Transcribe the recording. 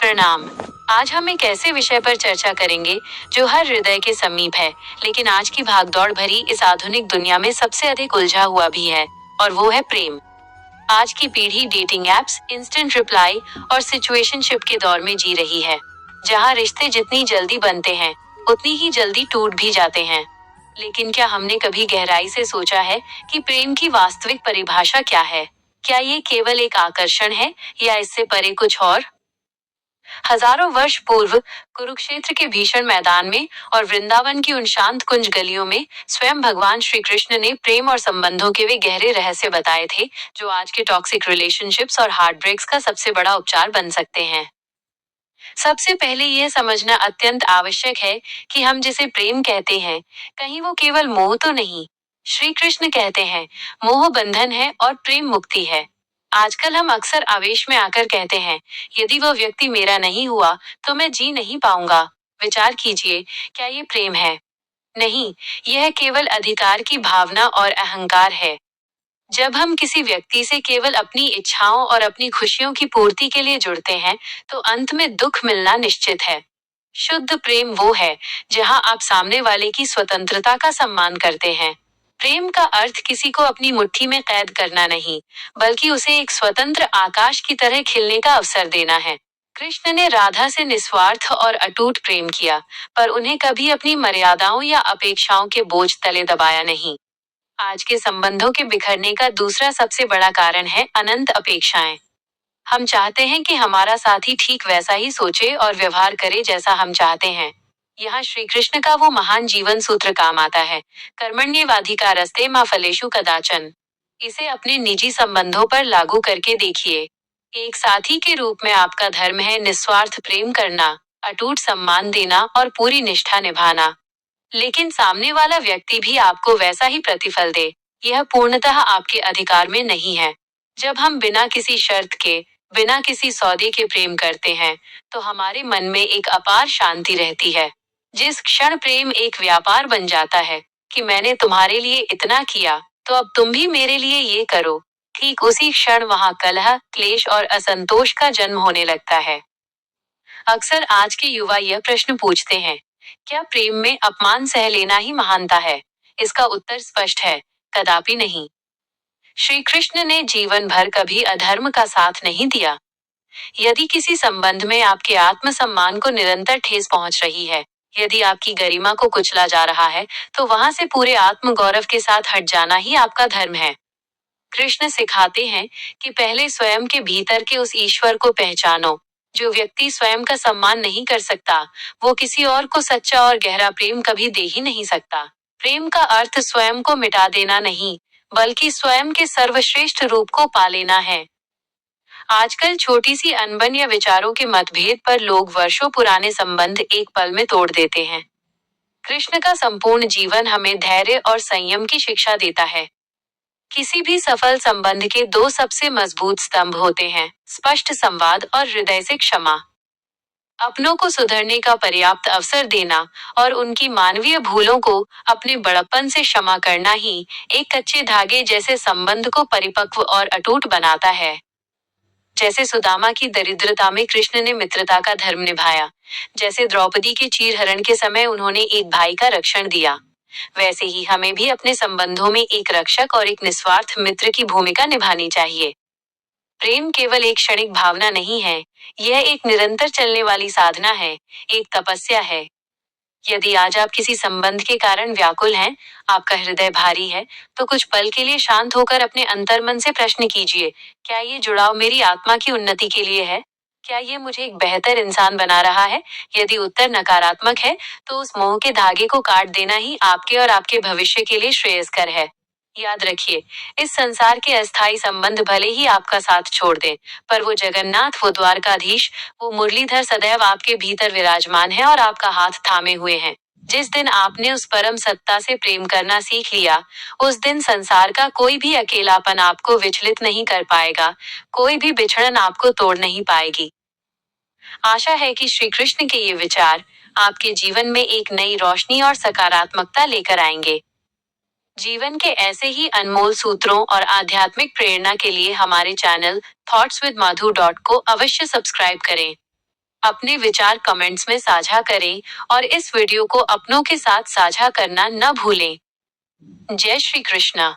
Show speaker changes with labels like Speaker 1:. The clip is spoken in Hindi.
Speaker 1: प्रणाम। आज हम एक ऐसे विषय पर चर्चा करेंगे जो हर हृदय के समीप है, लेकिन आज की भागदौड़ भरी इस आधुनिक दुनिया में सबसे अधिक उलझा हुआ भी है, और वो है प्रेम। आज की पीढ़ी डेटिंग एप्स, इंस्टेंट रिप्लाई और सिचुएशनशिप के दौर में जी रही है, जहां रिश्ते जितनी जल्दी बनते हैं, उतनी ही जल्दी टूट भी जाते हैं। लेकिन क्या हमने कभी गहराई से सोचा है कि प्रेम की वास्तविक परिभाषा क्या है? क्या ये केवल एक आकर्षण है या इससे परे कुछ और? हजारों वर्ष पूर्व कुरुक्षेत्र के भीषण मैदान में और वृंदावन की उन शांत कुंज गलियों में स्वयं भगवान श्री कृष्ण ने प्रेम और संबंधों के वे गहरे रहस्य बताए थे, जो आज के टॉक्सिक रिलेशनशिप्स और हार्ट ब्रेक्स का सबसे बड़ा उपचार बन सकते हैं। सबसे पहले यह समझना अत्यंत आवश्यक है कि हम जिसे प्रेम कहते हैं, कहीं वो केवल मोह तो नहीं। श्री कृष्ण कहते हैं, मोह बंधन है और प्रेम मुक्ति है। आजकल हम अक्सर आवेश में आकर कहते हैं, यदि वो व्यक्ति मेरा नहीं हुआ तो मैं जी नहीं पाऊंगा। विचार कीजिए, क्या ये प्रेम है? नहीं, यह केवल अधिकार की भावना और अहंकार है। जब हम किसी व्यक्ति से केवल अपनी इच्छाओं और अपनी खुशियों की पूर्ति के लिए जुड़ते हैं, तो अंत में दुख मिलना निश्चित है। शुद्ध प्रेम वो है जहां आप सामने वाले की स्वतंत्रता का सम्मान करते हैं। प्रेम का अर्थ किसी को अपनी मुट्ठी में कैद करना नहीं, बल्कि उसे एक स्वतंत्र आकाश की तरह खिलने का अवसर देना है। कृष्ण ने राधा से निस्वार्थ और अटूट प्रेम किया, पर उन्हें कभी अपनी मर्यादाओं या अपेक्षाओं के बोझ तले दबाया नहीं। आज के संबंधों के बिखरने का दूसरा सबसे बड़ा कारण है अनंत अपेक्षाएं। हम चाहते हैं कि हमारा साथी ठीक वैसा ही सोचे और व्यवहार करे जैसा हम चाहते हैं। यहाँ श्री कृष्ण का वो महान जीवन सूत्र काम आता है, कर्मण्येवाधिकारस्ते मा फलेषु कदाचन। इसे अपने निजी संबंधों पर लागू करके देखिए। एक साथी के रूप में आपका धर्म है निस्वार्थ प्रेम करना, अटूट सम्मान देना और पूरी निष्ठा निभाना। लेकिन सामने वाला व्यक्ति भी आपको वैसा ही प्रतिफल दे, यह पूर्णतः आपके अधिकार में नहीं है। जब हम बिना किसी शर्त के, बिना किसी सौदे के प्रेम करते हैं, तो हमारे मन में एक अपार शांति रहती है। जिस क्षण प्रेम एक व्यापार बन जाता है कि मैंने तुम्हारे लिए इतना किया, तो अब तुम भी मेरे लिए ये करो, ठीक उसी क्षण वहां कलह, क्लेश और असंतोष का जन्म होने लगता है। अक्सर आज के युवा यह प्रश्न पूछते हैं, क्या प्रेम में अपमान सह लेना ही महानता है? इसका उत्तर स्पष्ट है, कदापि नहीं। श्री कृष्ण ने जीवन भर कभी अधर्म का साथ नहीं दिया। यदि किसी संबंध में आपके आत्मसम्मान को निरंतर ठेस पहुंच रही है, यदि आपकी गरिमा को कुचला जा रहा है, तो वहां से पूरे आत्मगौरव के साथ हट जाना ही आपका धर्म है। कृष्ण सिखाते हैं कि पहले स्वयं के भीतर के उस ईश्वर को पहचानो। जो व्यक्ति स्वयं का सम्मान नहीं कर सकता, वो किसी और को सच्चा और गहरा प्रेम कभी दे ही नहीं सकता। प्रेम का अर्थ स्वयं को मिटा देना नहीं, बल्कि स्वयं के सर्वश्रेष्ठ रूप को पा लेना है। आजकल छोटी सी अनबन या विचारों के मतभेद पर लोग वर्षों पुराने संबंध एक पल में तोड़ देते हैं। कृष्ण का संपूर्ण जीवन हमें धैर्य और संयम की शिक्षा देता है। किसी भी सफल संबंध के दो सबसे मजबूत स्तंभ होते हैं, स्पष्ट संवाद और हृदय से क्षमा। अपनों को सुधरने का पर्याप्त अवसर देना और उनकी मानवीय भूलों को अपने बड़प्पन से क्षमा करना ही एक कच्चे धागे जैसे संबंध को परिपक्व और अटूट बनाता है। जैसे सुदामा की दरिद्रता में कृष्ण ने मित्रता का धर्म निभाया, जैसे द्रौपदी के चीरहरण के समय उन्होंने एक भाई का रक्षण दिया, वैसे ही हमें भी अपने संबंधों में एक रक्षक और एक निस्वार्थ मित्र की भूमिका निभानी चाहिए। प्रेम केवल एक क्षणिक भावना नहीं है, यह एक निरंतर चलने वाली साधना है, एक तपस्या है। यदि आज आप किसी संबंध के कारण व्याकुल हैं, आपका हृदय भारी है, तो कुछ पल के लिए शांत होकर अपने अंतर्मन से प्रश्न कीजिए, क्या ये जुड़ाव मेरी आत्मा की उन्नति के लिए है? क्या ये मुझे एक बेहतर इंसान बना रहा है? यदि उत्तर नकारात्मक है, तो उस मोह के धागे को काट देना ही आपके और आपके भविष्य के लिए श्रेयस्कर है। याद रखिए, इस संसार के अस्थायी संबंध भले ही आपका साथ छोड़ दें, पर वो जगन्नाथ, वो द्वारकाधीश, वो मुरलीधर सदैव आपके भीतर विराजमान है और आपका हाथ थामे हुए हैं। जिस दिन आपने उस परम सत्ता से प्रेम करना सीख लिया, उस दिन संसार का कोई भी अकेलापन आपको विचलित नहीं कर पाएगा, कोई भी बिछड़न आपको तोड़ नहीं पाएगी। आशा है कि श्री कृष्ण के ये विचार आपके जीवन में एक नई रोशनी और सकारात्मकता लेकर आएंगे। जीवन के ऐसे ही अनमोल सूत्रों और आध्यात्मिक प्रेरणा के लिए हमारे चैनल थॉट्स विद माधु को अवश्य सब्सक्राइब करें। अपने विचार कमेंट्स में साझा करें और इस वीडियो को अपनों के साथ साझा करना न भूलें। जय श्री कृष्णा।